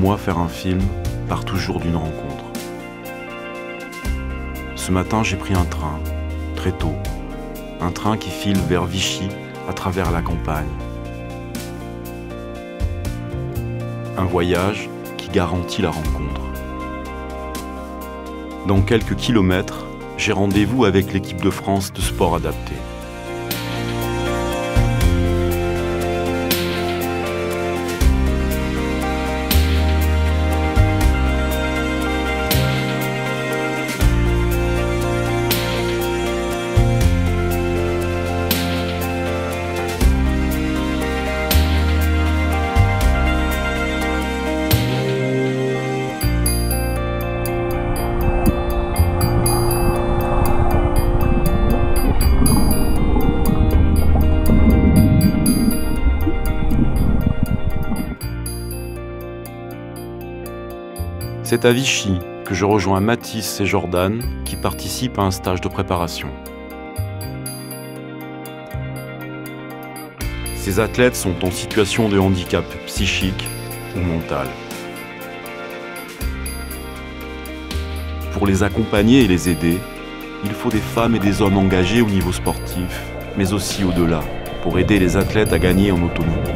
moi, faire un film part toujours d'une rencontre. Ce matin, j'ai pris un train, très tôt. Un train qui file vers Vichy, à travers la campagne. Un voyage qui garantit la rencontre. Dans quelques kilomètres, j'ai rendez-vous avec l'équipe de France de sport adapté. C'est à Vichy que je rejoins Mathis et Jordan qui participent à un stage de préparation. Ces athlètes sont en situation de handicap psychique ou mental. Pour les accompagner et les aider, il faut des femmes et des hommes engagés au niveau sportif, mais aussi au-delà, pour aider les athlètes à gagner en autonomie.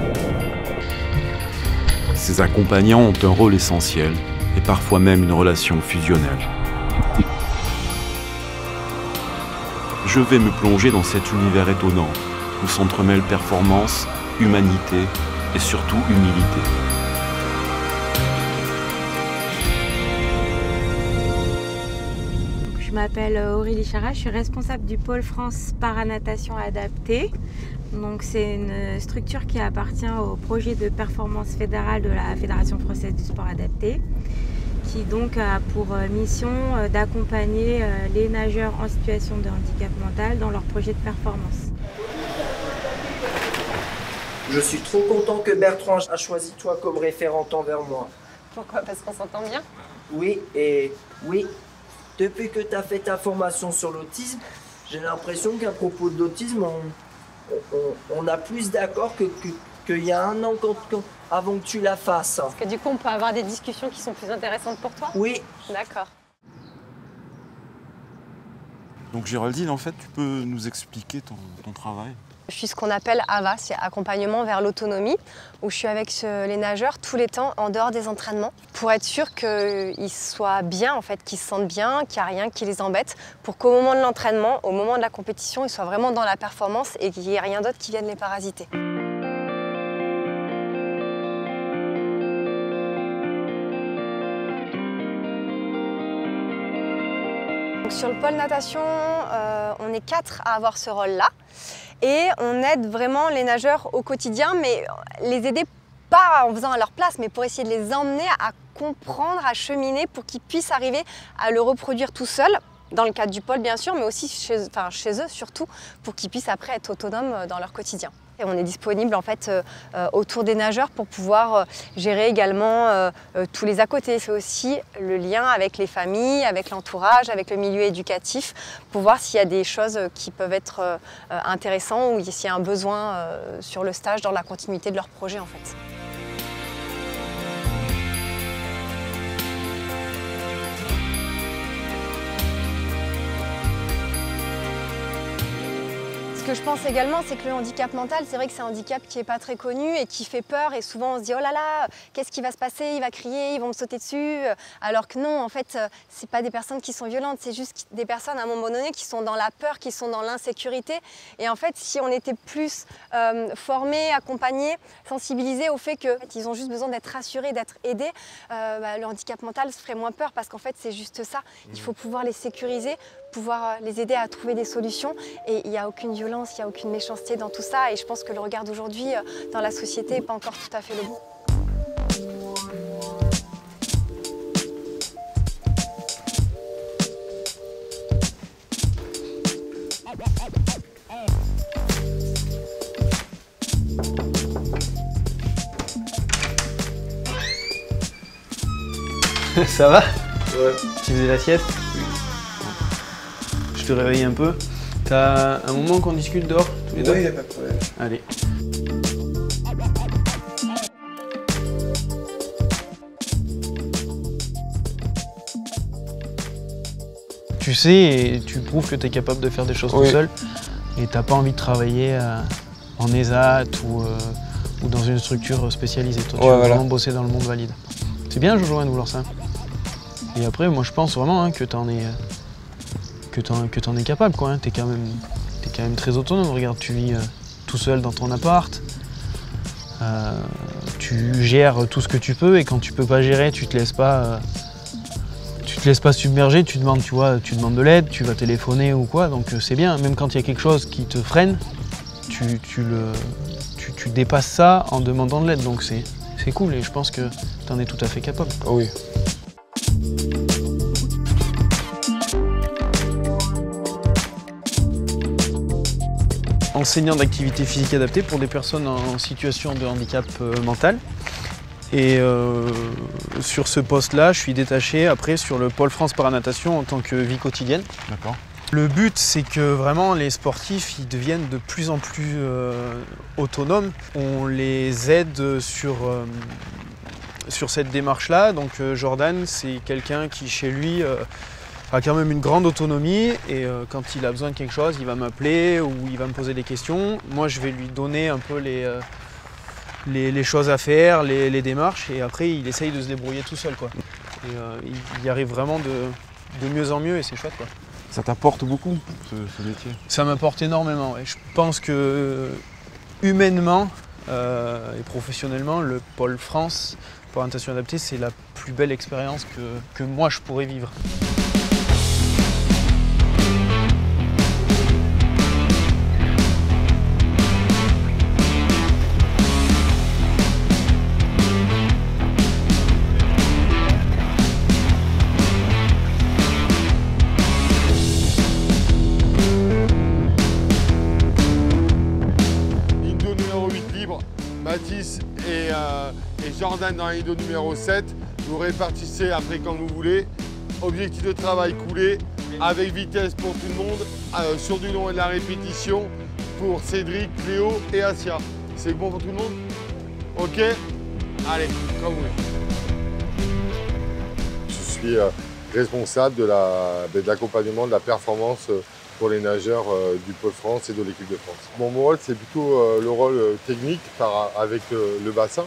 Ces accompagnants ont un rôle essentiel et parfois même une relation fusionnelle. Je vais me plonger dans cet univers étonnant où s'entremêlent performance, humanité et surtout humilité. Je m'appelle Aurélie Chara, je suis responsable du pôle France Paranatation Adaptée. Donc c'est une structure qui appartient au projet de performance fédérale de la Fédération française du sport adapté, qui donc a pour mission d'accompagner les nageurs en situation de handicap mental dans leur projet de performance. Je suis trop content que Bertrand a choisi toi comme référente envers moi. Pourquoi? Parce qu'on s'entend bien? Oui, et oui, depuis que tu as fait ta formation sur l'autisme, j'ai l'impression qu'à propos de l'autisme, on a plus d'accord qu'il y a un an avant que tu la fasses. Parce que du coup, on peut avoir des discussions qui sont plus intéressantes pour toi? Oui. D'accord. Donc Géraldine, en fait, tu peux nous expliquer ton travail? Je suis ce qu'on appelle AVA, c'est accompagnement vers l'autonomie, où je suis avec les nageurs tous les temps en dehors des entraînements pour être sûr qu'ils soient bien, en fait, qu'ils se sentent bien, qu'il n'y a rien qui les embête, pour qu'au moment de l'entraînement, au moment de la compétition, ils soient vraiment dans la performance et qu'il n'y ait rien d'autre qui vienne les parasiter. Donc, sur le pôle natation, on est 4 à avoir ce rôle-là. Et on aide vraiment les nageurs au quotidien, mais les aider pas en faisant à leur place, mais pour essayer de les emmener à comprendre, à cheminer pour qu'ils puissent arriver à le reproduire tout seuls, dans le cadre du pôle bien sûr, mais aussi chez eux surtout, pour qu'ils puissent après être autonomes dans leur quotidien. Et on est disponible en fait autour des nageurs pour pouvoir gérer également tous les à côté. C'est aussi le lien avec les familles, avec l'entourage, avec le milieu éducatif, pour voir s'il y a des choses qui peuvent être intéressantes ou s'il y a un besoin sur le stage dans la continuité de leur projet en fait. Ce que je pense également, c'est que le handicap mental, c'est vrai que c'est un handicap qui n'est pas très connu et qui fait peur. Et souvent, on se dit « Oh là là, qu'est-ce qui va se passer? Il va crier, ils vont me sauter dessus. » Alors que non, en fait, c'est pas des personnes qui sont violentes, c'est juste des personnes à un moment donné qui sont dans la peur, qui sont dans l'insécurité. Et en fait, si on était plus formés, accompagnés, sensibilisés au fait qu'ils ont juste besoin d'être rassurés, d'être aidés, le handicap mental se ferait moins peur parce qu'en fait, c'est juste ça. Il faut pouvoir les sécuriser, pouvoir les aider à trouver des solutions. Et il n'y a aucune violence, il n'y a aucune méchanceté dans tout ça. Et je pense que le regard d'aujourd'hui dans la société n'est pas encore tout à fait le bon. Ça va? Ouais. Tu faisais la sieste? Oui. Je te réveille un peu. T'as un moment qu'on discute dehors, tous les deux? Oui, y a pas de problème. Allez. sais et tu prouves que tu es capable de faire des choses tout seul. Et tu n'as pas envie de travailler en ESAT ou dans une structure spécialisée. Toi, tu veux vraiment bosser dans le monde valide. C'est bien, Jojo, de vouloir ça. Et après, moi, je pense vraiment que tu en es capable, quoi. Hein. Tu es quand même très autonome. Regarde, tu vis tout seul dans ton appart. Tu gères tout ce que tu peux et quand tu peux pas gérer, tu te laisses pas submerger, tu demandes de l'aide, tu vas téléphoner ou quoi, donc c'est bien. Même quand il y a quelque chose qui te freine, tu dépasses ça en demandant de l'aide, donc c'est cool et je pense que tu en es tout à fait capable. Oui. Enseignant d'activité physique adaptée pour des personnes en situation de handicap mental. Et sur ce poste-là, je suis détaché après sur le pôle France Paranatation en tant que vie quotidienne. D'accord. Le but, c'est que vraiment les sportifs ils deviennent de plus en plus autonomes. On les aide sur cette démarche-là. Donc Jordan, c'est quelqu'un qui, chez lui, a quand même une grande autonomie et quand il a besoin de quelque chose, il va m'appeler ou il va me poser des questions. Moi, je vais lui donner un peu les choses à faire, les démarches et après, il essaye de se débrouiller tout seul, quoi. Et il y arrive vraiment de mieux en mieux et c'est chouette, quoi. Ça t'apporte beaucoup, ce métier? Ça m'apporte énormément, ouais. Je pense que humainement et professionnellement, le pôle France Paranatation adaptée, c'est la plus belle expérience que moi je pourrais vivre. Mathis et Jordan dans la ligne numéro 7. Vous répartissez après quand vous voulez. Objectif de travail coulé avec vitesse pour tout le monde, sur du long et de la répétition pour Cédric, Cléo et Asia. C'est bon pour tout le monde? Ok? Allez, comme vous voulez. Je suis responsable de l'accompagnement de la performance pour les nageurs du Pôle France et de l'équipe de France. Mon rôle, c'est plutôt le rôle technique avec le bassin,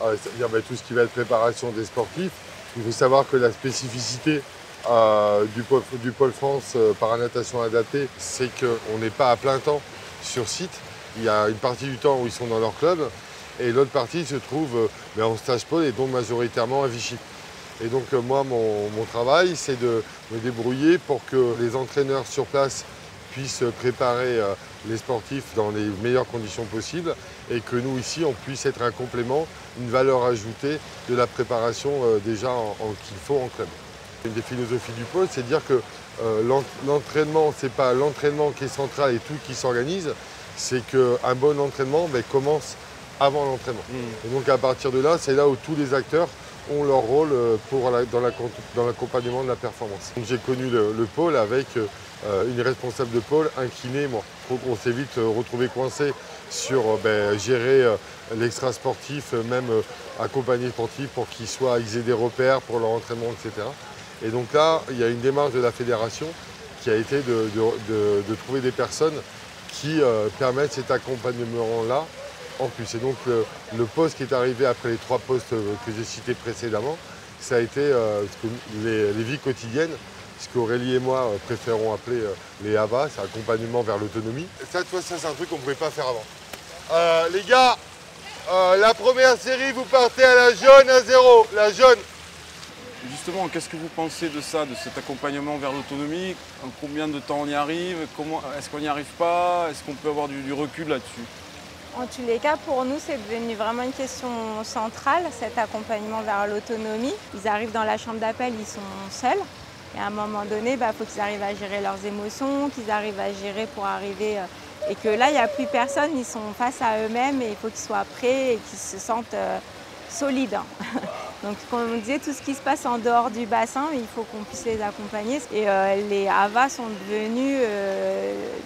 c'est-à-dire tout ce qui va être préparation des sportifs. Il faut savoir que la spécificité du Pôle France Paranatation adaptée, c'est qu'on n'est pas à plein temps sur site. Il y a une partie du temps où ils sont dans leur club et l'autre partie se trouve en stage pôle et donc majoritairement à Vichy. Et donc moi, mon travail, c'est de me débrouiller pour que les entraîneurs sur place puissent préparer les sportifs dans les meilleures conditions possibles et que nous, ici, on puisse être un complément, une valeur ajoutée de la préparation déjà qu'il faut en club. Une des philosophies du pôle, c'est de dire que l'entraînement, ce n'est pas l'entraînement qui est central et tout qui s'organise, c'est qu'un bon entraînement commence avant l'entraînement. Et donc à partir de là, c'est là où tous les acteurs ont leur rôle dans l'accompagnement de la performance. J'ai connu le pôle avec une responsable de pôle, un kiné, moi. Donc on s'est vite retrouvé coincé sur gérer l'extra sportif, même accompagner sportifs pour qu'ils aient des repères pour leur entraînement, etc. Et donc là, il y a une démarche de la fédération qui a été de trouver des personnes qui permettent cet accompagnement-là en plus. Et donc le poste qui est arrivé après les 3 postes que j'ai cités précédemment, ça a été les vies quotidiennes, ce qu'Aurélie et moi préférons appeler les AVA, c'est accompagnement vers l'autonomie. Ça, c'est un truc qu'on ne pouvait pas faire avant. Les gars, la première série, vous partez à la jaune à 0, la jaune. Justement, qu'est-ce que vous pensez de ça, de cet accompagnement vers l'autonomie? En combien de temps on y arrive? Est-ce qu'on n'y arrive pas? Est-ce qu'on peut avoir du recul là-dessus? En tous les cas, pour nous, c'est devenu vraiment une question centrale, cet accompagnement vers l'autonomie. Ils arrivent dans la chambre d'appel, ils sont seuls. Et à un moment donné, il faut qu'ils arrivent à gérer leurs émotions, qu'ils arrivent à gérer pour arriver... et que là, il n'y a plus personne, ils sont face à eux-mêmes et il faut qu'ils soient prêts et qu'ils se sentent solides. Donc, comme on disait, tout ce qui se passe en dehors du bassin, il faut qu'on puisse les accompagner. Et les AVA sont devenus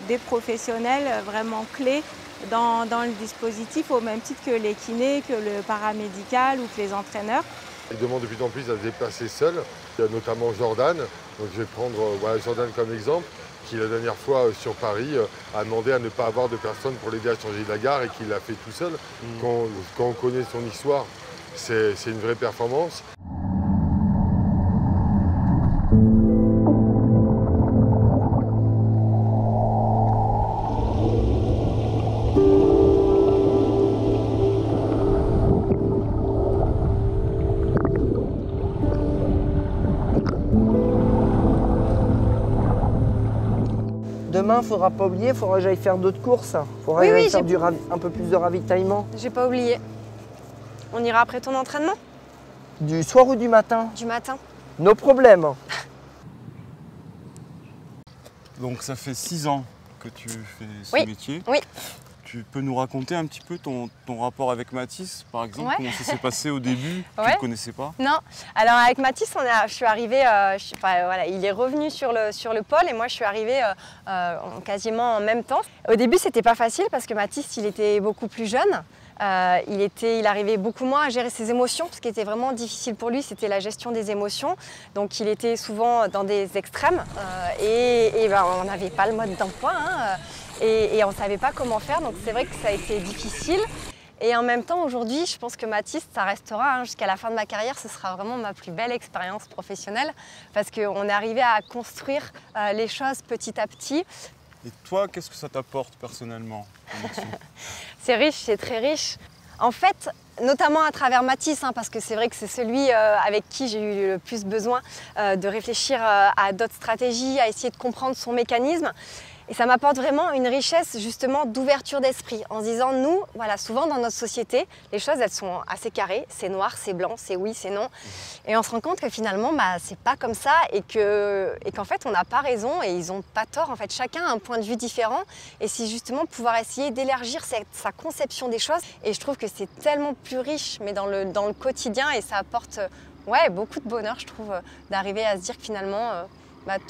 des professionnels vraiment clés dans le dispositif, au même titre que les kinés, que le paramédical ou que les entraîneurs. Ils demandent de plus en plus à se déplacer seuls. Il y a notamment Jordan, donc je vais prendre Jordan comme exemple, qui la dernière fois sur Paris a demandé à ne pas avoir de personne pour l'aider à changer de la gare et qui l'a fait tout seul. Quand on connaît son histoire, c'est une vraie performance. Demain, il ne faudra pas oublier, il faudra que j'aille faire d'autres courses. Il faudra Oui, faire un peu plus de ravitaillement. J'ai pas oublié. On ira après ton entraînement? Du soir ou du matin? Du matin. Nos problèmes. Donc ça fait 6 ans que tu fais ce Oui. métier. Oui. Tu peux nous raconter un petit peu ton rapport avec Mathis, par exemple? Ouais. Comment ça s'est passé au début? Tu ne Ouais. le connaissais pas? Non, alors avec Mathis, je suis arrivée, voilà, il est revenu sur le pôle et moi je suis arrivée quasiment en même temps. Au début, c'était pas facile parce que Mathis, il était beaucoup plus jeune. Il arrivait beaucoup moins à gérer ses émotions. Ce qui était vraiment difficile pour lui, c'était la gestion des émotions. Donc il était souvent dans des extrêmes on n'avait pas le mode d'emploi et on ne savait pas comment faire. Donc c'est vrai que ça a été difficile. Et en même temps, aujourd'hui, je pense que Mathis, ça restera jusqu'à la fin de ma carrière. Ce sera vraiment ma plus belle expérience professionnelle parce qu'on est arrivé à construire les choses petit à petit. Et toi, qu'est-ce que ça t'apporte personnellement? C'est riche, c'est très riche. En fait, notamment à travers Mathis, parce que c'est vrai que c'est celui avec qui j'ai eu le plus besoin de réfléchir à d'autres stratégies, à essayer de comprendre son mécanisme. Et ça m'apporte vraiment une richesse justement d'ouverture d'esprit en se disant, nous, voilà, souvent dans notre société, les choses elles sont assez carrées, c'est noir, c'est blanc, c'est oui, c'est non. Et on se rend compte que finalement, c'est pas comme ça et qu'en fait, on n'a pas raison et ils n'ont pas tort. En fait, chacun a un point de vue différent et c'est justement pouvoir essayer d'élargir sa conception des choses. Et je trouve que c'est tellement plus riche, mais dans le quotidien et ça apporte beaucoup de bonheur, je trouve, d'arriver à se dire que finalement,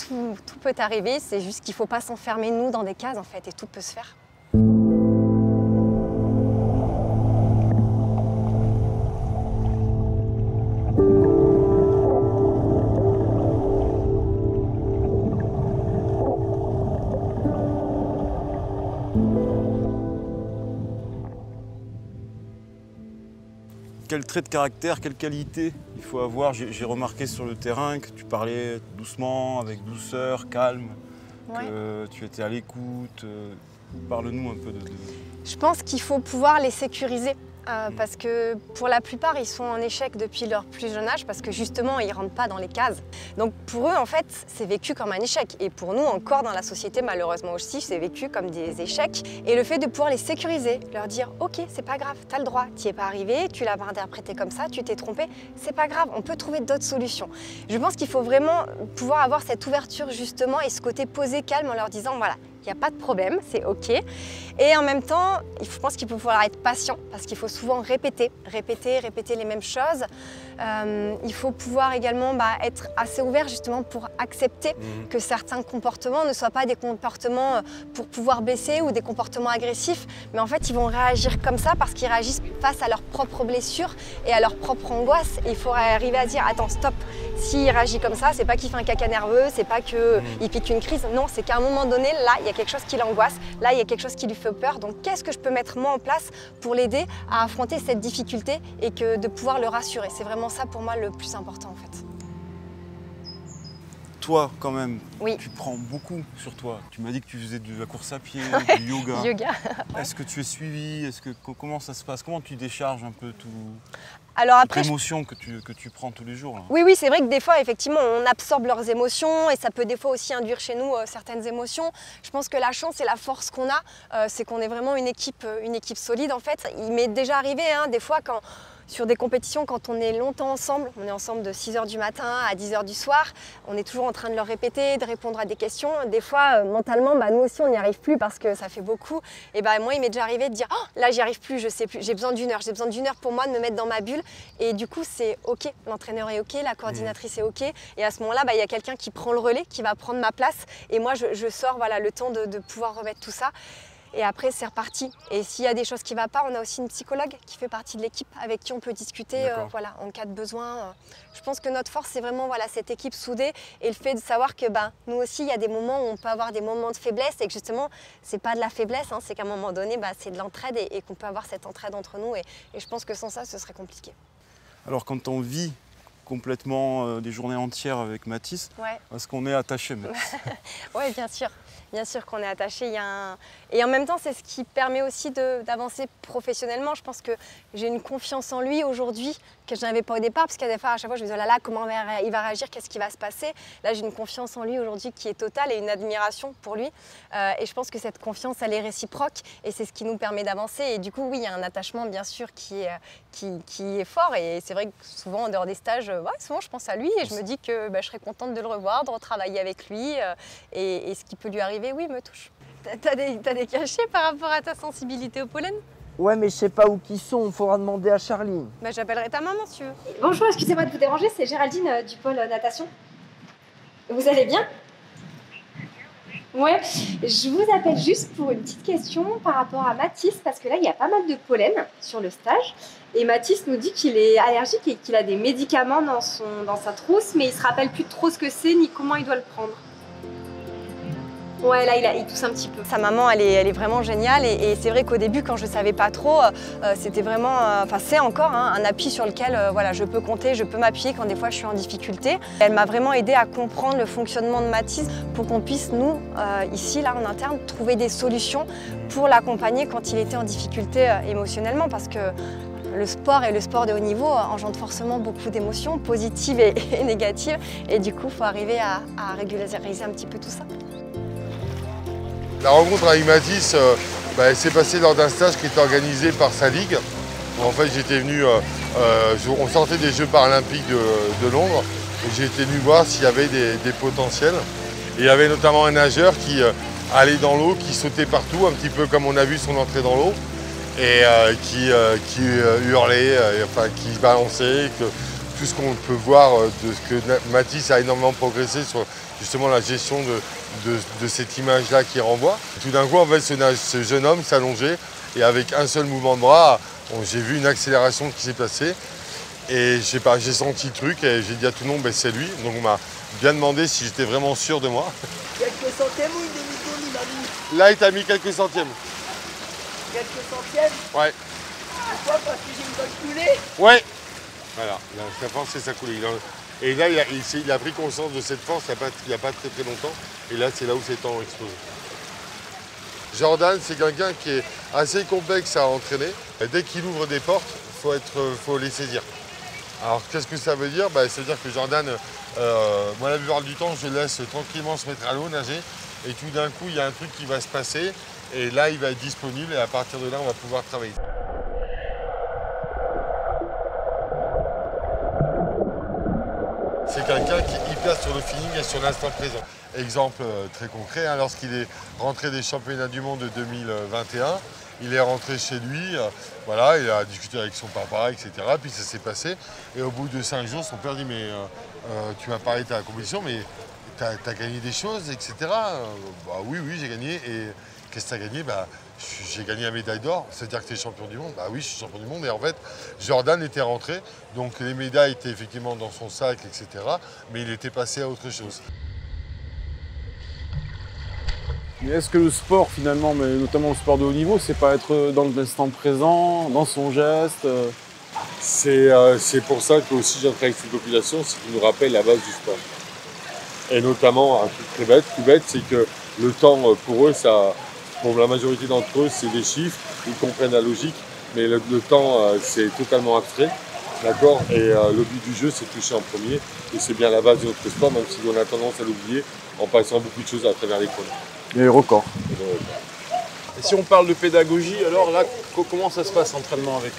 tout peut arriver, c'est juste qu'il ne faut pas s'enfermer nous dans des cases en fait et tout peut se faire. Quel trait de caractère, quelle qualité il faut avoir? J'ai remarqué sur le terrain que tu parlais doucement, avec douceur, calme, que tu étais à l'écoute. Parle-nous un peu de... Je pense qu'il faut pouvoir les sécuriser. Parce que pour la plupart, ils sont en échec depuis leur plus jeune âge parce que justement, ils ne rentrent pas dans les cases. Donc pour eux, en fait, c'est vécu comme un échec. Et pour nous, encore dans la société, malheureusement aussi, c'est vécu comme des échecs. Et le fait de pouvoir les sécuriser, leur dire « Ok, c'est pas grave, tu as le droit, tu n'y es pas arrivé, tu l'as pas interprété comme ça, tu t'es trompé, c'est pas grave, on peut trouver d'autres solutions. » Je pense qu'il faut vraiment pouvoir avoir cette ouverture justement et ce côté posé, calme en leur disant « Voilà, il n'y a pas de problème, c'est OK. » Et en même temps, je pense qu'il faut pouvoir être patient parce qu'il faut souvent répéter les mêmes choses. Il faut pouvoir également être assez ouvert justement pour accepter que certains comportements ne soient pas des comportements pour pouvoir baisser ou des comportements agressifs, mais en fait ils vont réagir comme ça parce qu'ils réagissent face à leurs propres blessures et à leur propre angoisse. Et il faut arriver à dire attends, stop, s'il réagit comme ça, c'est pas qu'il fait un caca nerveux, c'est pas qu'il pique une crise, non, c'est qu'à un moment donné, là il y a quelque chose qui l'angoisse, là il y a quelque chose qui lui fait peur, donc qu'est-ce que je peux mettre moi en place pour l'aider à affronter cette difficulté et de pouvoir le rassurer. C'est vraiment ça pour moi le plus important en fait. Toi quand même, oui. Tu prends beaucoup sur toi. Tu m'as dit que tu faisais de la course à pied, du yoga. Yoga. Est-ce que tu es suivi? Comment ça se passe? Comment tu décharges un peu toute l'émotion que tu prends tous les jours là? Oui, c'est vrai que des fois, effectivement, on absorbe leurs émotions et ça peut des fois aussi induire chez nous certaines émotions. Je pense que la chance et la force qu'on a, c'est qu'on est vraiment une équipe solide en fait. Il m'est déjà arrivé des fois sur des compétitions, quand on est longtemps ensemble, on est ensemble de 6 h du matin à 10 h du soir, on est toujours en train de leur répéter, de répondre à des questions. Des fois, mentalement, nous aussi, on n'y arrive plus parce que ça fait beaucoup. Et moi, il m'est déjà arrivé de dire oh, là, j'y arrive plus, je sais plus, j'ai besoin d'une heure pour moi de me mettre dans ma bulle. Et du coup, c'est OK, l'entraîneur est OK, la coordinatrice est OK. Et à ce moment-là, il y a quelqu'un qui prend le relais, qui va prendre ma place. Et moi, je sors le temps de pouvoir remettre tout ça. et après c'est reparti. Et s'il y a des choses qui ne vont pas, on a aussi une psychologue qui fait partie de l'équipe avec qui on peut discuter voilà, en cas de besoin. Je pense que notre force, c'est vraiment voilà, cette équipe soudée et le fait de savoir que nous aussi, il y a des moments où on peut avoir des moments de faiblesse et que justement, c'est pas de la faiblesse, hein, c'est qu'à un moment donné, c'est de l'entraide et qu'on peut avoir cette entraide entre nous. Et je pense que sans ça, ce serait compliqué. Alors quand on vit complètement des journées entières avec Mathis, est-ce qu'on est attaché Mathis? Oui, bien sûr. Bien sûr qu'on est attaché. Et en même temps, c'est ce qui permet aussi d'avancer professionnellement. Je pense que j'ai une confiance en lui aujourd'hui que je n'avais pas au départ, parce qu'à des fois, à chaque fois, je me disais, oh là là, comment il va réagir, qu'est-ce qui va se passer? Là, j'ai une confiance en lui aujourd'hui qui est totale et une admiration pour lui. Et je pense que cette confiance, elle est réciproque et c'est ce qui nous permet d'avancer. Et du coup, oui, il y a un attachement, bien sûr, qui est fort. Et c'est vrai que souvent, en dehors des stages, souvent, je pense à lui et je me dis que je serais contente de le revoir, de retravailler avec lui et ce qui peut lui arriver. Oui, me touche. T'as des cachets par rapport à ta sensibilité au pollen? Ouais, mais je sais pas où qu'ils sont, il faudra demander à Charlie. J'appellerai ta maman si tu veux. Bonjour, excusez-moi de vous déranger, c'est Géraldine du pôle natation. Vous allez bien? Ouais, je vous appelle juste pour une petite question par rapport à Mathis, parce que là, il y a pas mal de pollen sur le stage. Et Mathis nous dit qu'il est allergique et qu'il a des médicaments dans sa trousse, mais il se rappelle plus trop ce que c'est ni comment il doit le prendre. Ouais, là, il tousse un petit peu. Sa maman, elle est vraiment géniale et c'est vrai qu'au début, quand je ne savais pas trop, c'était vraiment, c'est encore un appui sur lequel voilà, je peux compter, je peux m'appuyer quand des fois je suis en difficulté. Elle m'a vraiment aidée à comprendre le fonctionnement de Mathis pour qu'on puisse, nous, ici, là, en interne, trouver des solutions pour l'accompagner quand il était en difficulté émotionnellement parce que le sport et le sport de haut niveau engendrent forcément beaucoup d'émotions positives et négatives et du coup, il faut arriver à régulariser un petit peu tout ça. La rencontre avec Mathis, elle s'est passée lors d'un stage qui était organisé par sa ligue. En fait, j'étais venu, on sortait des Jeux paralympiques de Londres, et j'étais venu voir s'il y avait des potentiels. Et il y avait notamment un nageur qui allait dans l'eau, qui sautait partout, un petit peu comme on a vu son entrée dans l'eau, et qui hurlait, qui balançait, tout ce qu'on peut voir de ce que Mathis a énormément progressé sur justement la gestion de cette image-là qui renvoie. Tout d'un coup, en fait, ce jeune homme s'allongeait et avec un seul mouvement de bras, j'ai vu une accélération qui s'est passée. Et je sais pas, j'ai senti le truc et j'ai dit à tout le monde, c'est lui. Donc on m'a bien demandé si j'étais vraiment sûr de moi. Quelques centièmes ou une demi-seconde, il m'a dit? Là, il t'a mis quelques centièmes. Quelques centièmes? Ouais. Pourquoi? Parce que j'ai une bonne coulée? Ouais. Voilà, sa force, c'est sa coulée. Et là, il a pris conscience de cette force il n'y a pas très longtemps. Et là, c'est là où ses temps ont explosé. Jordan, c'est quelqu'un qui est assez complexe à entraîner. Et dès qu'il ouvre des portes, faut les saisir. Alors, qu'est-ce que ça veut dire? Ça veut dire que Jordan, moi, la plupart du temps, je le laisse tranquillement se mettre à l'eau, nager. Et tout d'un coup, il y a un truc qui va se passer. Et là, il va être disponible. Et à partir de là, on va pouvoir travailler. C'est quelqu'un qui est hyper sur le feeling et sur l'instant présent. Exemple très concret, lorsqu'il est rentré des championnats du monde de 2021, il est rentré chez lui, voilà, il a discuté avec son papa, etc. Puis ça s'est passé. Et au bout de 5 jours, son père dit, mais tu m'as parlé de ta compétition, mais t'as gagné des choses, etc. Oui, j'ai gagné. Et qu'est-ce que t'as gagné? J'ai gagné la médaille d'or, c'est-à-dire que tu es champion du monde. Oui, je suis champion du monde. Et en fait, Jordan était rentré, donc les médailles étaient effectivement dans son sac, etc. Mais il était passé à autre chose. Mais est-ce que le sport, finalement, mais notamment le sport de haut niveau, c'est pas être dans l'instant présent, dans son geste? C'est pour ça que aussi j'ai travaillé avec cette population, c'est qu'il nous rappelle la base du sport. Et notamment, un truc très bête, c'est que le temps, pour eux, pour la majorité d'entre eux, c'est des chiffres, ils comprennent la logique, mais le temps, c'est totalement abstrait, d'accord? Et le but du jeu, c'est de toucher en premier, et c'est bien la base de notre sport, même si on a tendance à l'oublier, en passant beaucoup de choses à travers les chronos. Les records. Et si on parle de pédagogie, alors là, comment ça se passe l'entraînement avec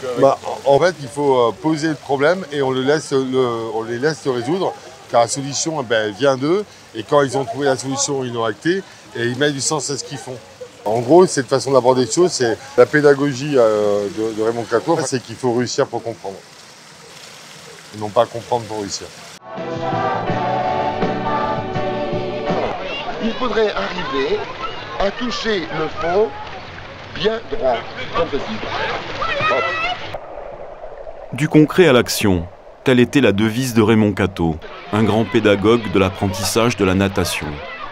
En fait, il faut poser le problème et on les laisse le résoudre, car la solution vient d'eux, et quand ils ont trouvé la solution, ils l'ont actée, et ils mettent du sens à ce qu'ils font. En gros, cette façon d'aborder les choses, c'est la pédagogie de Raymond Catour, c'est qu'il faut réussir pour comprendre. Et non pas comprendre pour réussir. Il faudrait arriver à toucher le fond bien droit. Compressif. Hop. Du concret à l'action, telle était la devise de Raymond Cateau, un grand pédagogue de l'apprentissage de la natation,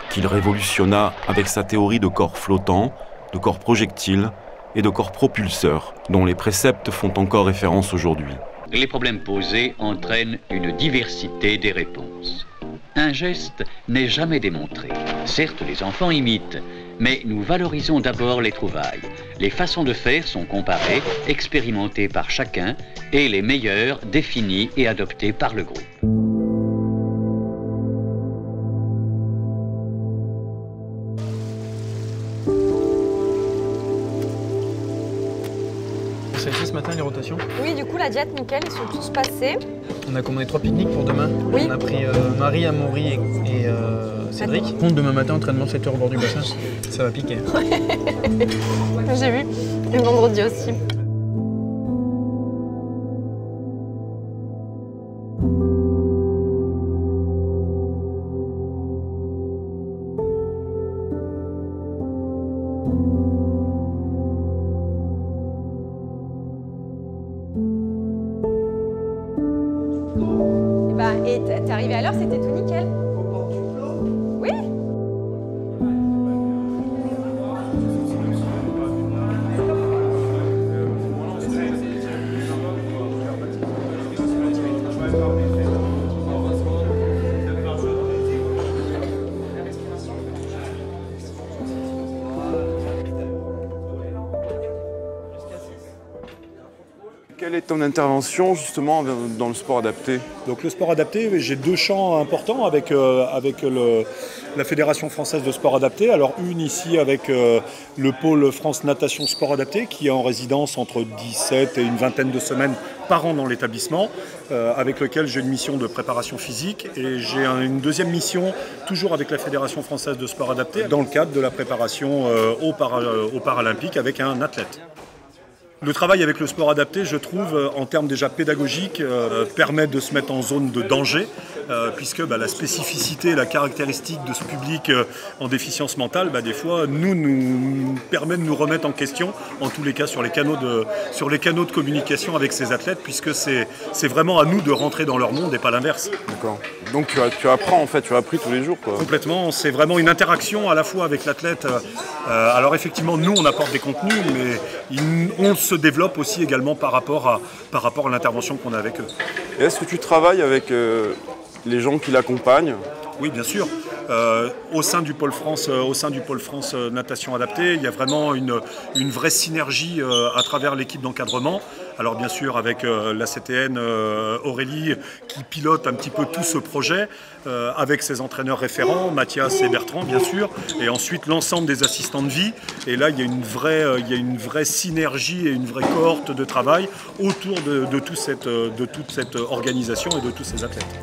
qu'il révolutionna avec sa théorie de corps flottants, de corps projectiles et de corps propulseurs, dont les préceptes font encore référence aujourd'hui. Les problèmes posés entraînent une diversité des réponses. Un geste n'est jamais démontré. Certes, les enfants imitent, mais nous valorisons d'abord les trouvailles. Les façons de faire sont comparées, expérimentées par chacun, et les meilleures définies et adoptées par le groupe. Ça a été ce matin les rotations? Oui, du coup, la diète, nickel, ils sont tous passés. On a commandé 3 pique-niques pour demain. Oui. On a pris Marie, Amaury et Cédric. Compte demain matin, entraînement 7h au bord du bassin. Ça va piquer. J'ai vu. Et vendredi aussi. Et t'es arrivé à l'heure, c'était tout nickel. Oui. Quelle est ton intervention justement dans le sport adapté? Donc le sport adapté, j'ai 2 champs importants avec la Fédération française de sport adapté. Alors une ici avec le pôle France Natation Sport Adapté qui est en résidence entre 17 et une vingtaine de semaines par an dans l'établissement, avec lequel j'ai une mission de préparation physique et j'ai une deuxième mission toujours avec la Fédération française de sport adapté dans le cadre de la préparation aux Paralympiques avec un athlète. Le travail avec le sport adapté, je trouve, en termes déjà pédagogiques, permet de se mettre en zone de danger, puisque la spécificité, la caractéristique de ce public en déficience mentale, des fois, nous permet de nous remettre en question, en tous les cas sur les canaux de communication avec ces athlètes, puisque c'est vraiment à nous de rentrer dans leur monde et pas l'inverse. D'accord. Donc tu apprends en fait, tu as appris tous les jours quoi. Complètement, c'est vraiment une interaction à la fois avec l'athlète. Alors effectivement, nous on apporte des contenus, mais on se développe aussi également par rapport à l'intervention qu'on a avec eux. Est-ce que tu travailles avec les gens qui l'accompagnent? Oui, bien sûr. Au sein du pôle France Natation Adaptée, il y a vraiment une vraie synergie à travers l'équipe d'encadrement. Alors bien sûr avec la CTN Aurélie qui pilote un petit peu tout ce projet, avec ses entraîneurs référents, Mathias et Bertrand bien sûr, et ensuite l'ensemble des assistants de vie. Et là il y a une vraie synergie et une vraie cohorte de travail autour de toute cette organisation et de tous ces athlètes.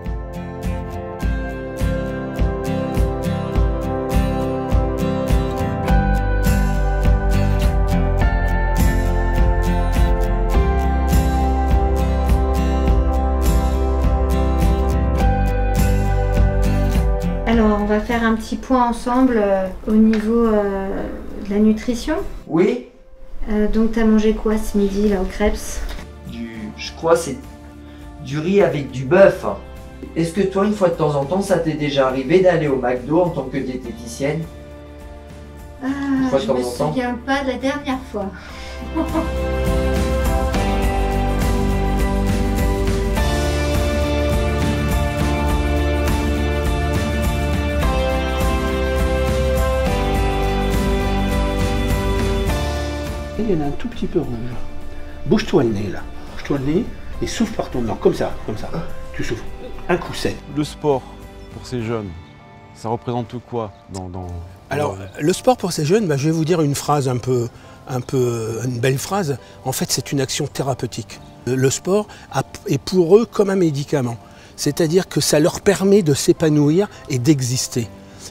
Alors, on va faire un petit point ensemble au niveau de la nutrition. Oui. Donc, tu as mangé quoi ce midi, là, au crêpes? Je crois que c'est du riz avec du bœuf. Est-ce que toi, une fois de temps en temps, ça t'est déjà arrivé d'aller au McDo en tant que diététicienne? Je me souviens pas de la dernière fois. Il y en a un tout petit peu rouge. Bouge-toi le nez là. Bouge-toi le nez et souffle par ton nez. Comme ça, comme ça. Tu souffles. Un coup sec. Le sport pour ces jeunes, ça représente quoi Alors, le sport pour ces jeunes, je vais vous dire une phrase une belle phrase. En fait, c'est une action thérapeutique. Le sport est pour eux comme un médicament. C'est-à-dire que ça leur permet de s'épanouir et d'exister.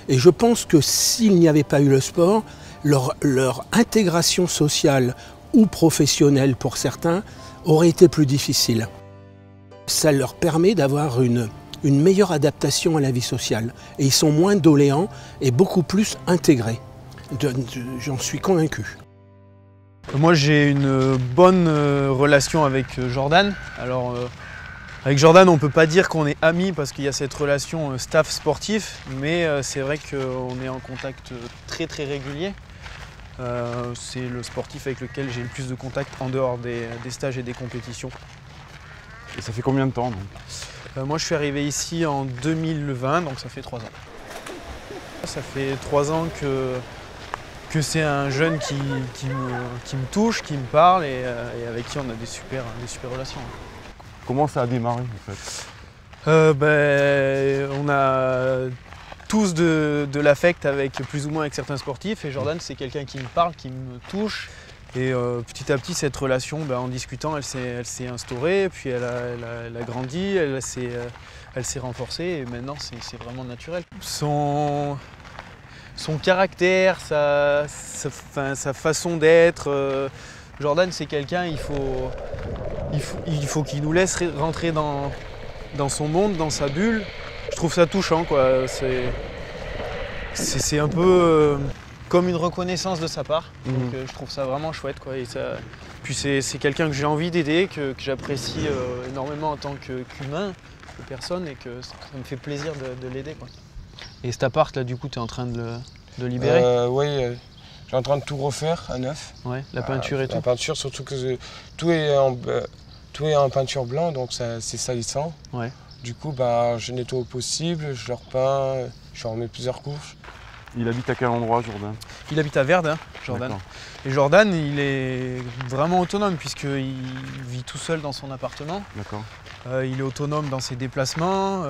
Et je pense que s'il n'y avait pas eu le sport, leur intégration sociale ou professionnelle pour certains aurait été plus difficile. Ça leur permet d'avoir une meilleure adaptation à la vie sociale. Et ils sont moins doléants et beaucoup plus intégrés. J'en suis convaincu. Moi j'ai une bonne relation avec Jordan. Alors avec Jordan on ne peut pas dire qu'on est amis parce qu'il y a cette relation staff sportif, mais c'est vrai qu'on est en contact très régulier. C'est le sportif avec lequel j'ai le plus de contact en dehors des stages et des compétitions. Et ça fait combien de temps donc Moi je suis arrivé ici en 2020, donc ça fait 3 ans. Ça fait 3 ans que c'est un jeune qui me touche, qui me parle et avec qui on a des super relations. Comment ça a démarré en fait On a tous de l'affect avec plus ou moins avec certains sportifs et Jordan c'est quelqu'un qui me parle, qui me touche et petit à petit cette relation en discutant elle s'est instaurée, puis elle a grandi, elle s'est renforcée et maintenant c'est vraiment naturel. Son caractère, sa façon d'être, Jordan c'est quelqu'un, il faut qu'il nous laisse rentrer dans son monde, dans sa bulle. Je trouve ça touchant, quoi. C'est un peu comme une reconnaissance de sa part. Donc je trouve ça vraiment chouette, quoi. Puis c'est quelqu'un que j'ai envie d'aider, que j'apprécie énormément en tant qu'humain, que personne, et que ça me fait plaisir de l'aider, quoi. Et cet appart là, du coup, tu es en train de libérer Oui, je suis en train de tout refaire à neuf. Ouais, la peinture et tout. La peinture, surtout que tout est en peinture blanc, donc c'est salissant. Ouais. Du coup, je nettoie au possible, je le repeins, je remets plusieurs couches. Il habite à quel endroit, Jordan? Il habite à Verdun, Jordan. Et Jordan, il est vraiment autonome puisqu'il vit tout seul dans son appartement. D'accord. Il est autonome dans ses déplacements.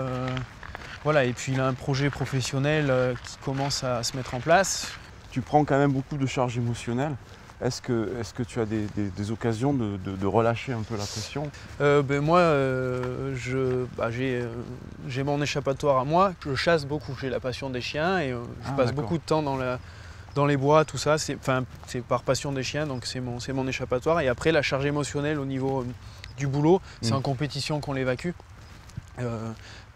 Voilà, et puis il a un projet professionnel qui commence à se mettre en place. Tu prends quand même beaucoup de charges émotionnelles. Est-ce que tu as des occasions de relâcher un peu la pression? Moi, j'ai mon échappatoire à moi. Je chasse beaucoup, j'ai la passion des chiens et je passe beaucoup de temps dans les bois, tout ça. C'est par passion des chiens, donc c'est mon échappatoire. Et après, la charge émotionnelle au niveau du boulot, c'est en compétition qu'on l'évacue.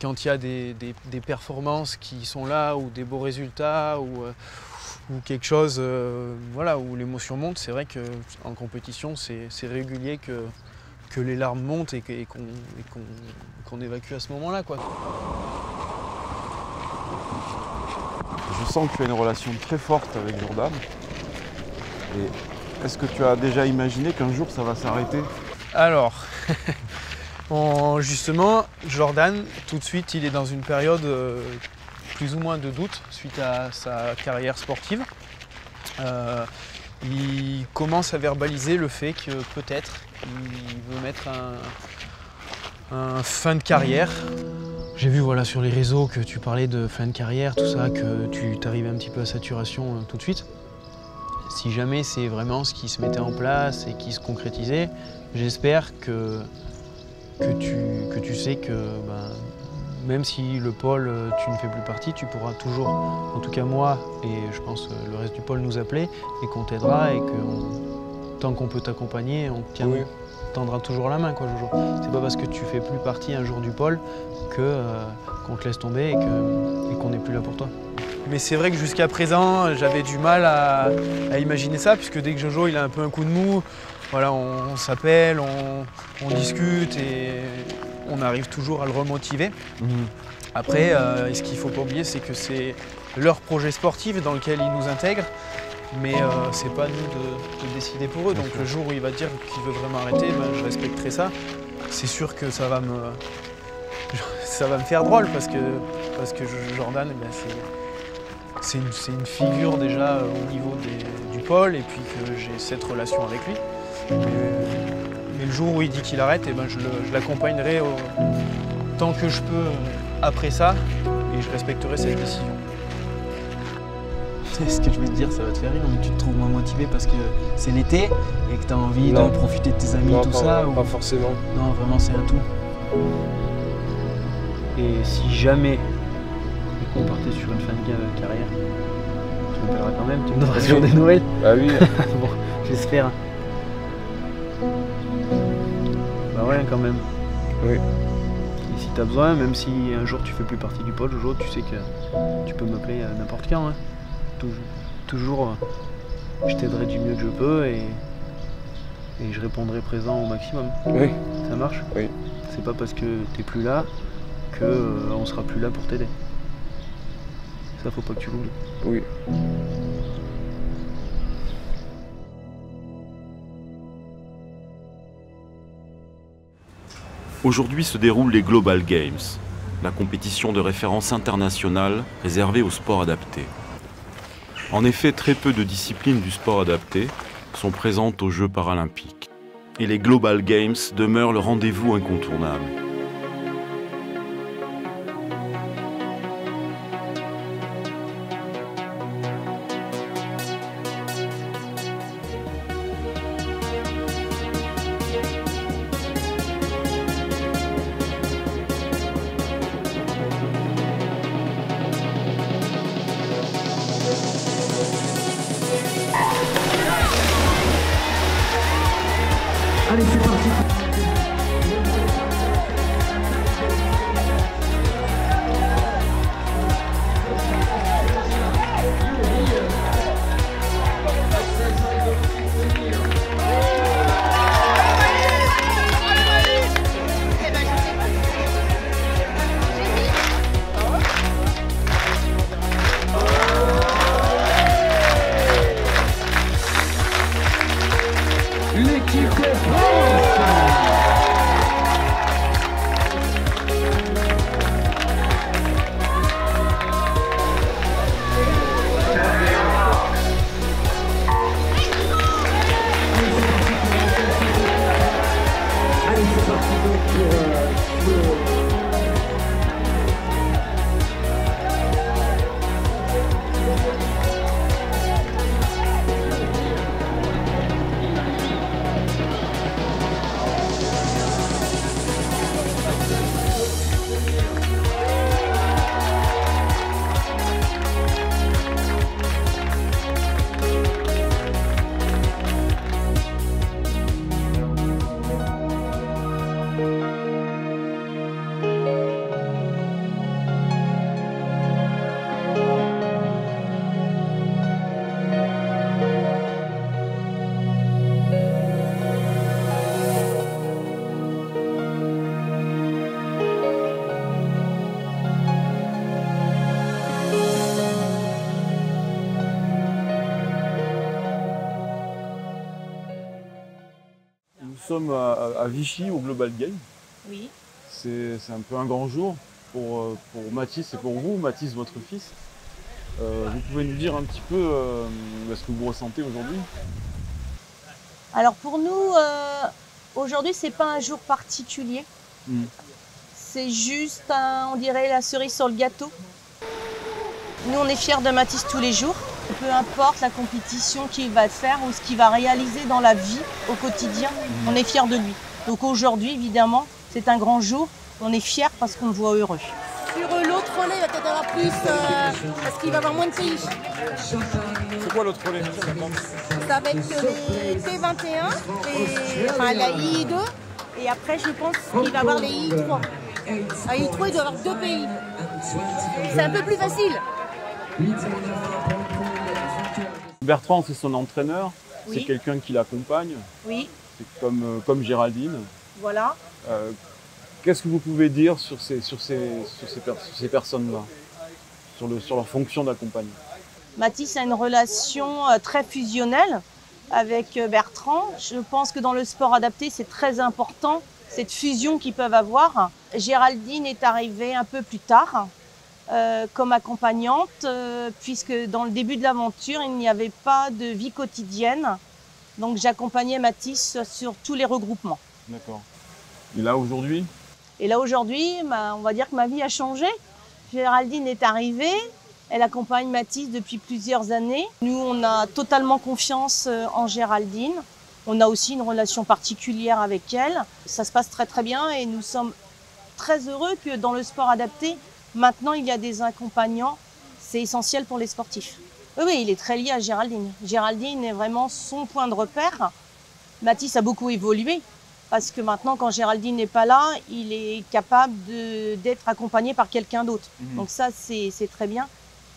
Quand il y a des performances qui sont là ou des beaux résultats ou quelque chose où l'émotion monte, c'est vrai qu'en compétition c'est régulier que les larmes montent et qu'on évacue à ce moment-là, quoi. Je sens que tu as une relation très forte avec Jordan. Et est-ce que tu as déjà imaginé qu'un jour ça va s'arrêter? Alors, justement, Jordan, tout de suite, il est dans une période plus ou moins de doute suite à sa carrière sportive. Il commence à verbaliser le fait que peut-être il veut mettre un fin de carrière. J'ai vu sur les réseaux que tu parlais de fin de carrière, tout ça, que tu t'arrivais un petit peu à saturation tout de suite. Si jamais c'est vraiment ce qui se mettait en place et qui se concrétisait, j'espère que tu sais que même si le pôle, tu ne fais plus partie, tu pourras toujours, en tout cas moi et je pense le reste du pôle, nous appeler et qu'on t'aidera et que tant qu'on peut t'accompagner, on tendra toujours la main, quoi, Jojo. C'est pas parce que tu fais plus partie un jour du pôle qu'on te laisse tomber et qu'on n'est plus là pour toi. Mais c'est vrai que jusqu'à présent, j'avais du mal à imaginer ça, puisque dès que Jojo il a un peu un coup de mou, on s'appelle, on discute et on arrive toujours à le remotiver. Après, ce qu'il ne faut pas oublier, c'est que c'est leur projet sportif dans lequel ils nous intègrent, mais c'est pas nous de décider pour eux. Donc le jour où il va dire qu'il veut vraiment arrêter, je respecterai ça. C'est sûr que ça va me faire drôle parce que Jordan, c'est une figure déjà au niveau du pôle et puis que j'ai cette relation avec lui. Mais le jour où il dit qu'il arrête, je l'accompagnerai tant que je peux après ça et je respecterai cette décision. Ce que je vais te dire, ça va te faire rire, mais tu te trouves moins motivé parce que c'est l'été et que tu as envie de profiter de tes amis, tout ça? Pas forcément. Non, vraiment, c'est un tout. Et si jamais on partait sur une fin de carrière, tu m'appelleras quand même, tu me donneras sur des nouvelles? Bah oui. Bon, j'espère. Bah ouais, quand même. Oui. Et si t'as besoin, même si un jour tu fais plus partie du pôle, Jojo, tu sais que tu peux m'appeler à n'importe quand. Hein. Toujours, je t'aiderai du mieux que je peux et et je répondrai présent au maximum. Oui. Ça marche? Oui. C'est pas parce que t'es plus là qu'on sera plus là pour t'aider. Ça, faut pas que tu l'oublies. Oui. Aujourd'hui se déroulent les Global Games, la compétition de référence internationale réservée au sport adapté. En effet, très peu de disciplines du sport adapté sont présentes aux Jeux paralympiques. Et les Global Games demeurent le rendez-vous incontournable. Allez, c'est parti. L'équipe de France. Allez, c'est parti donc pour Nous sommes à Vichy au Global Game. Oui. C'est un peu un grand jour pour Mathis et pour vous, Mathis, votre fils. Vous pouvez nous dire un petit peu ce que vous ressentez aujourd'hui? Alors pour nous, aujourd'hui, c'est pas un jour particulier. C'est juste, on dirait, la cerise sur le gâteau. Nous, on est fiers de Mathis tous les jours. Peu importe la compétition qu'il va faire ou ce qu'il va réaliser dans la vie au quotidien, on est fiers de lui. Donc aujourd'hui, évidemment, c'est un grand jour. On est fiers parce qu'on le voit heureux. Sur l'autre relais, il va peut-être avoir plus, parce qu'il va avoir moins de pays. C'est quoi l'autre relais? C'est avec les T21, enfin la II2, et après je pense qu'il va avoir les I3. À I3, il doit avoir 2 pays. C'est un peu plus facile. Bertrand, c'est son entraîneur, Oui. c'est quelqu'un qui l'accompagne. Oui, C'est comme Géraldine. voilà. Qu'est-ce que vous pouvez dire sur ces personnes-là, sur leur fonction d'accompagnement? Mathis a une relation très fusionnelle avec Bertrand. Je pense que dans le sport adapté, c'est très important, cette fusion qu'ils peuvent avoir. Géraldine est arrivée un peu plus tard comme accompagnante, puisque dans le début de l'aventure, il n'y avait pas de vie quotidienne. Donc j'accompagnais Mathis sur tous les regroupements. D'accord. Et là, aujourd'hui? Et là, aujourd'hui, on va dire que ma vie a changé. Géraldine est arrivée, elle accompagne Mathis depuis plusieurs années. Nous, on a totalement confiance en Géraldine. On a aussi une relation particulière avec elle. Ça se passe très très bien et nous sommes très heureux que dans le sport adapté, maintenant, il y a des accompagnants. C'est essentiel pour les sportifs. Oui, il est très lié à Géraldine. Géraldine est vraiment son point de repère. Mathis a beaucoup évolué parce que maintenant, quand Géraldine n'est pas là, il est capable d'être accompagné par quelqu'un d'autre. Donc ça, c'est très bien.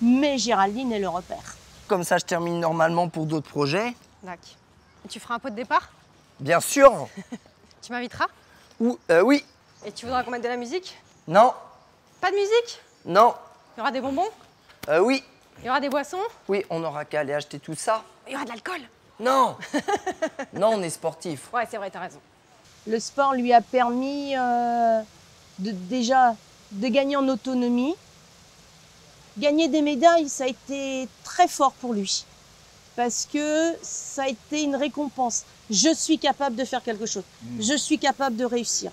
Mais Géraldine est le repère. Comme ça, je termine normalement pour d'autres projets. D'accord. Tu feras un pot de départ? Bien sûr. Tu m'inviteras? Oui. Et tu voudras qu'on mette de la musique? Non. Pas de musique? Non. Il y aura des bonbons? Oui. Il y aura des boissons? Oui, on n'aura qu'à aller acheter tout ça. Il y aura de l'alcool? Non. Non, on est sportif. Ouais, c'est vrai, t'as raison. Le sport lui a permis déjà de gagner en autonomie. Gagner des médailles, ça a été très fort pour lui. Parce que ça a été une récompense. Je suis capable de faire quelque chose. Je suis capable de réussir.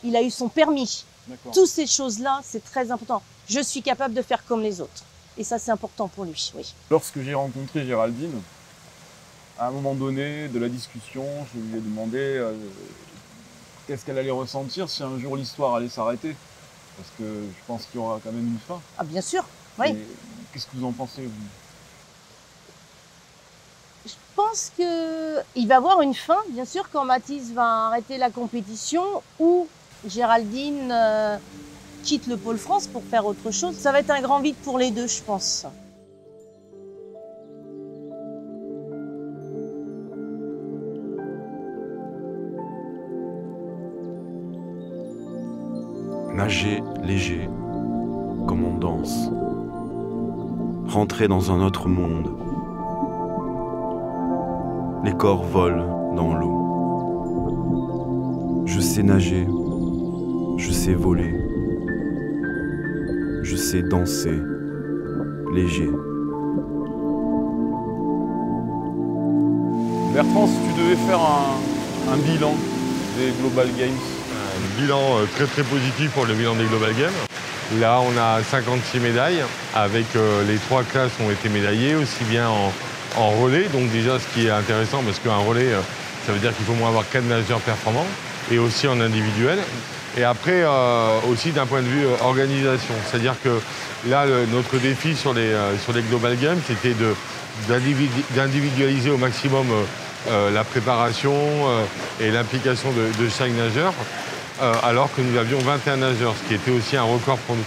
Il a eu son permis. Toutes ces choses-là, c'est très important. Je suis capable de faire comme les autres. Et ça, c'est important pour lui, oui. Lorsque j'ai rencontré Géraldine, à un moment donné de la discussion, je lui ai demandé qu'est-ce qu'elle allait ressentir si un jour l'histoire allait s'arrêter. Parce que je pense qu'il y aura quand même une fin. Ah, bien sûr, oui. Qu'est-ce que vous en pensez, vous? Je pense qu'il va y avoir une fin, bien sûr, quand Mathis va arrêter la compétition ou Géraldine quitte le Pôle France pour faire autre chose. Ça va être un grand vide pour les deux, je pense. Nager léger, comme on danse. Rentrer dans un autre monde. Les corps volent dans l'eau. Je sais nager, je sais voler. Je sais danser, léger. Bertrand, si tu devais faire un bilan des Global Games? Un bilan très très positif pour le bilan des Global Games. Là, on a 56 médailles, avec les 3 classes ont été médaillées, aussi bien en relais. Donc déjà, ce qui est intéressant, parce qu'un relais, ça veut dire qu'il faut au moins avoir 4 nageurs performants, et aussi en individuel. Et après, aussi d'un point de vue organisation. C'est-à-dire que là, notre défi sur les Global Games, c'était d'individualiser au maximum la préparation et l'implication de chaque nageur, alors que nous avions 21 nageurs, ce qui était aussi un record pour nous.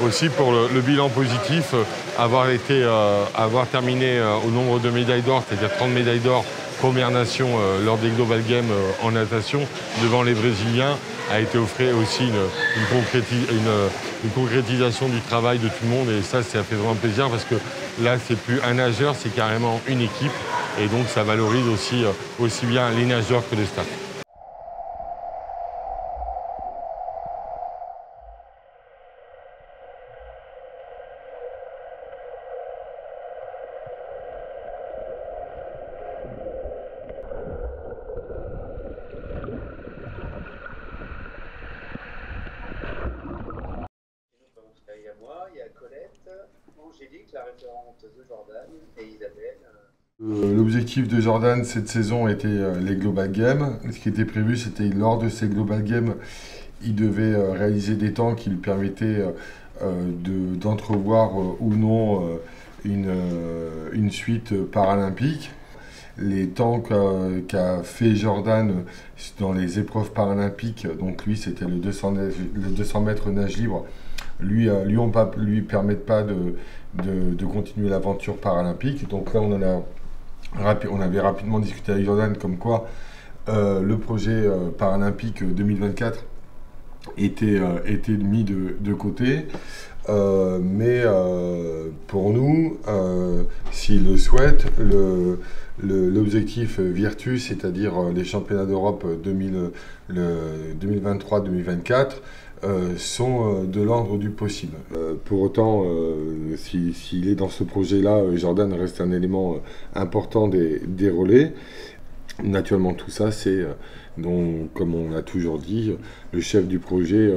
Aussi pour le bilan positif, avoir terminé au nombre de médailles d'or, c'est-à-dire 30 médailles d'or, première nation lors des Global Games en natation, devant les Brésiliens, a été offert aussi une concrétisation du travail de tout le monde. Et ça fait vraiment plaisir parce que là, c'est plus un nageur, c'est carrément une équipe. Et donc, ça valorise aussi bien les nageurs que le staff. Il y a moi, il y a Colette, Angélique, la référente de Jordan, et Isabelle. L'objectif de Jordan cette saison était les Global Games. Ce qui était prévu, c'était lors de ces Global Games, il devait réaliser des temps qui lui permettaient d'entrevoir ou non une suite paralympique. Les temps qu'a fait Jordan dans les épreuves paralympiques, donc lui c'était le 200 mètres nage libre, lui permettent pas de continuer l'aventure paralympique. Donc là on avait rapidement discuté avec Jordan comme quoi le projet paralympique 2024 était mis de côté. Mais pour nous, s'il le souhaite, l'objectif Virtus, c'est-à-dire les championnats d'Europe 2023-2024, sont de l'ordre du possible. Pour autant, s'il est dans ce projet-là, Jordan reste un élément important des relais. Naturellement, tout ça, c'est, comme on l'a toujours dit, le chef du projet,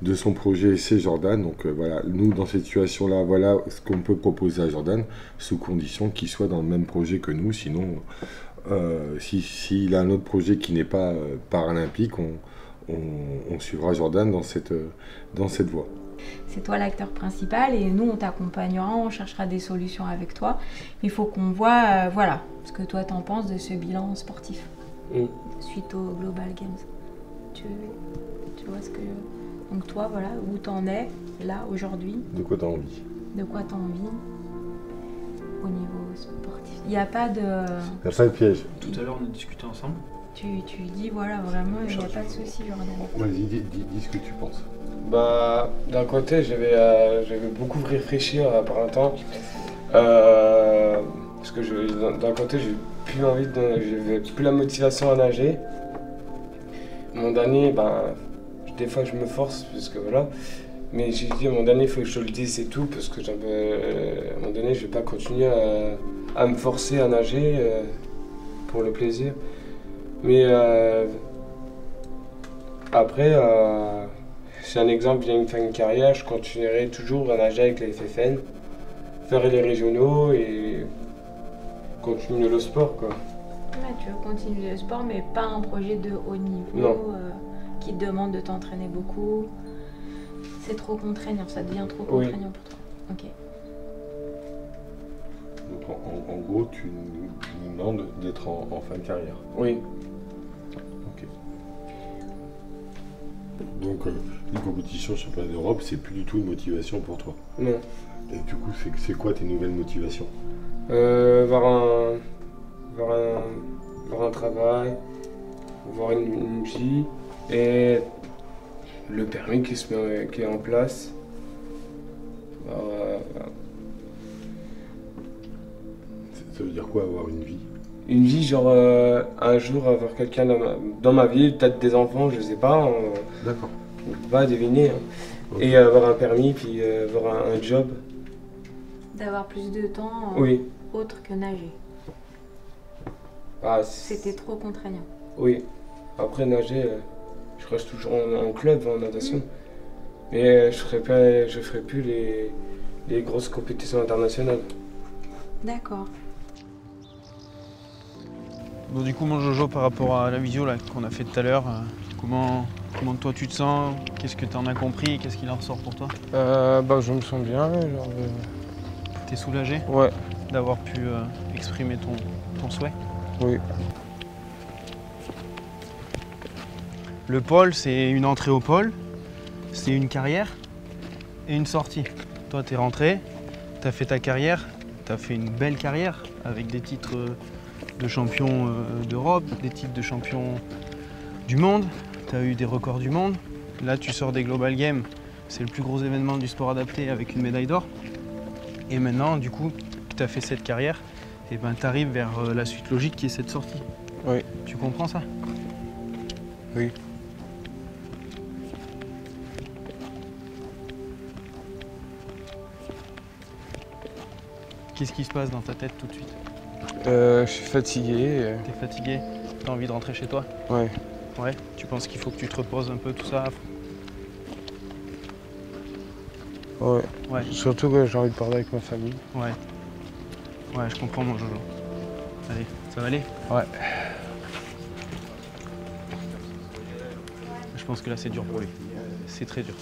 de son projet, c'est Jordan. Donc voilà, nous, dans cette situation-là, voilà ce qu'on peut proposer à Jordan, sous condition qu'il soit dans le même projet que nous. Sinon, s'il a un autre projet qui n'est pas paralympique, on suivra Jordan dans cette voie. C'est toi l'acteur principal et nous on t'accompagnera, on cherchera des solutions avec toi. Il faut qu'on voit voilà, ce que toi t'en penses de ce bilan sportif suite aux Global Games. Tu vois ce que... Donc toi voilà, où t'en es là aujourd'hui. De quoi t'as envie? De quoi t'as envie au niveau sportif. Il n'y a pas de... Il n'y a pas de piège. Tout à l'heure on a discuté ensemble. Tu dis, voilà, vraiment, il n'y a pas de souci, Jordan. Vas-y, dis ce que tu penses. Bah, d'un côté, j'avais beaucoup réfléchi par un temps. Parce que d'un côté, j'avais plus la motivation à nager. Mon dernier, des fois je me force, parce que voilà. Mais j'ai dit, mon dernier, il faut que je le dise, c'est tout, parce que à un moment donné, je vais pas continuer à me forcer à nager pour le plaisir. Mais après, c'est un exemple, j'ai faire une carrière, je continuerai toujours à nager avec la FFN, faire les régionaux et continuer le sport, quoi. Ouais, tu veux continuer le sport, mais pas un projet de haut niveau qui te demande de t'entraîner beaucoup. C'est trop contraignant, ça devient trop contraignant pour toi. Ok. Donc en gros, tu nous demandes d'être en fin de carrière. Oui. Ok. Donc une compétition championnat d'Europe, c'est plus du tout une motivation pour toi. Non. Et du coup, c'est quoi tes nouvelles motivations? Voir un travail, voir une vie et le permis qui est en place. Ça veut dire quoi, avoir une vie? Une vie, genre un jour avoir quelqu'un dans ma vie, peut-être des enfants, je sais pas. D'accord. On peut pas deviner. Hein. Okay. Et avoir un permis, puis avoir un job. D'avoir plus de temps autre que nager. C'était trop contraignant. Oui. Après nager, je reste toujours en club, en natation. Mais je ferai plus les grosses compétitions internationales. D'accord. Bon, du coup, mon Jojo, par rapport à la vidéo qu'on a fait tout à l'heure, comment toi tu te sens? Qu'est-ce que tu en as compris? Qu'est-ce qu'il en ressort pour toi? Je me sens bien. T'es soulagé? Ouais. D'avoir pu exprimer ton souhait? Oui. Le pôle, c'est une entrée au pôle, c'est une carrière et une sortie. Toi, t'es rentré, t'as fait ta carrière, t'as fait une belle carrière avec des titres de champion d'Europe, des titres de champion du monde, t'as eu des records du monde. Là, tu sors des Global Games, c'est le plus gros événement du sport adapté avec une médaille d'or. Et maintenant, du coup, que tu as fait cette carrière, et tu arrives vers la suite logique qui est cette sortie. Oui. Tu comprends ça? Oui. Qu'est-ce qui se passe dans ta tête tout de suite? Je suis fatigué. T'es fatigué? T'as envie de rentrer chez toi? Ouais. Ouais? Tu penses qu'il faut que tu te reposes un peu, tout ça? Ouais. Surtout que j'ai envie de parler avec ma famille. Ouais. Ouais, je comprends mon Jojo. Allez, ça va aller? Ouais. Je pense que là c'est dur pour lui. C'est très dur.